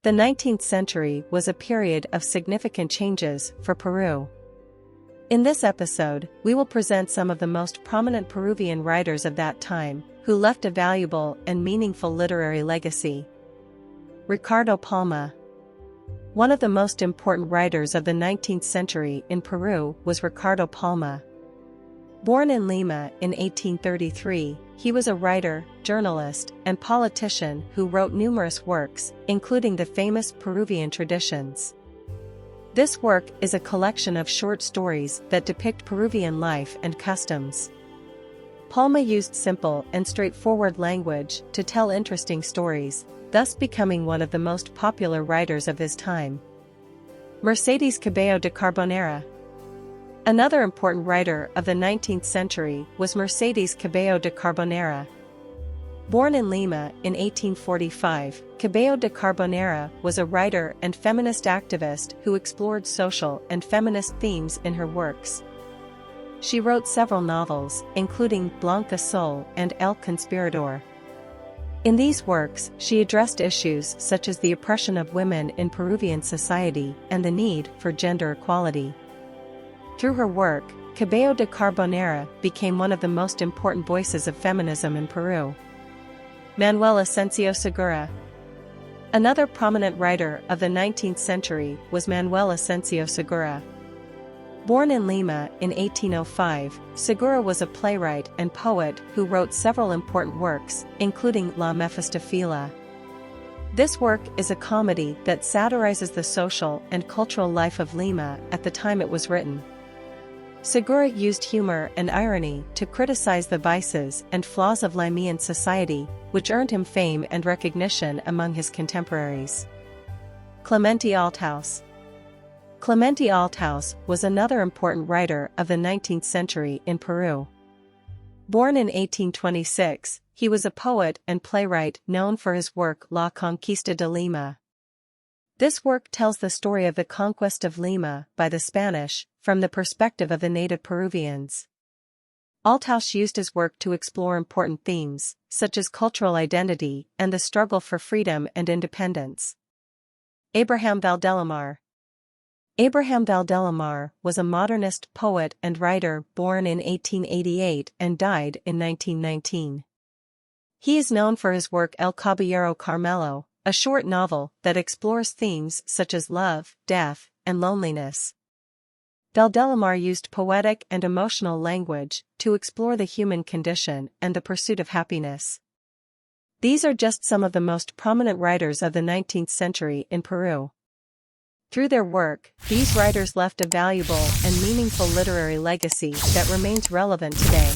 The 19th century was a period of significant changes for Peru. In this episode, we will present some of the most prominent Peruvian writers of that time, who left a valuable and meaningful literary legacy. Ricardo Palma. One of the most important writers of the 19th century in Peru was Ricardo Palma. Born in Lima in 1833, he was a writer, journalist, and politician who wrote numerous works, including the famous Peruvian Traditions. This work is a collection of short stories that depict Peruvian life and customs. Palma used simple and straightforward language to tell interesting stories, thus becoming one of the most popular writers of his time. Mercedes Cabello de Carbonera. Another important writer of the 19th century was Mercedes Cabello de Carbonera. Born in Lima in 1845, Cabello de Carbonera was a writer and feminist activist who explored social and feminist themes in her works. She wrote several novels, including Blanca Sol and El Conspirador. In these works, she addressed issues such as the oppression of women in Peruvian society and the need for gender equality. Through her work, Cabello de Carbonera became one of the most important voices of feminism in Peru. Manuel Asensio Segura. Another prominent writer of the 19th century was Manuel Asensio Segura. Born in Lima in 1805, Segura was a playwright and poet who wrote several important works, including La Mephistophelia. This work is a comedy that satirizes the social and cultural life of Lima at the time it was written. Segura used humor and irony to criticize the vices and flaws of Limean society, which earned him fame and recognition among his contemporaries. Clemente Althaus. Clemente Althaus was another important writer of the 19th century in Peru. Born in 1826, he was a poet and playwright known for his work La Conquista de Lima. This work tells the story of the conquest of Lima by the Spanish, from the perspective of the native Peruvians. Althaus used his work to explore important themes, such as cultural identity and the struggle for freedom and independence. Abraham Valdelamar. Abraham Valdelamar was a modernist poet and writer born in 1888 and died in 1919. He is known for his work El Caballero Carmelo, a short novel that explores themes such as love, death, and loneliness. Valdelamar used poetic and emotional language to explore the human condition and the pursuit of happiness. These are just some of the most prominent writers of the 19th century in Peru. Through their work, these writers left a valuable and meaningful literary legacy that remains relevant today.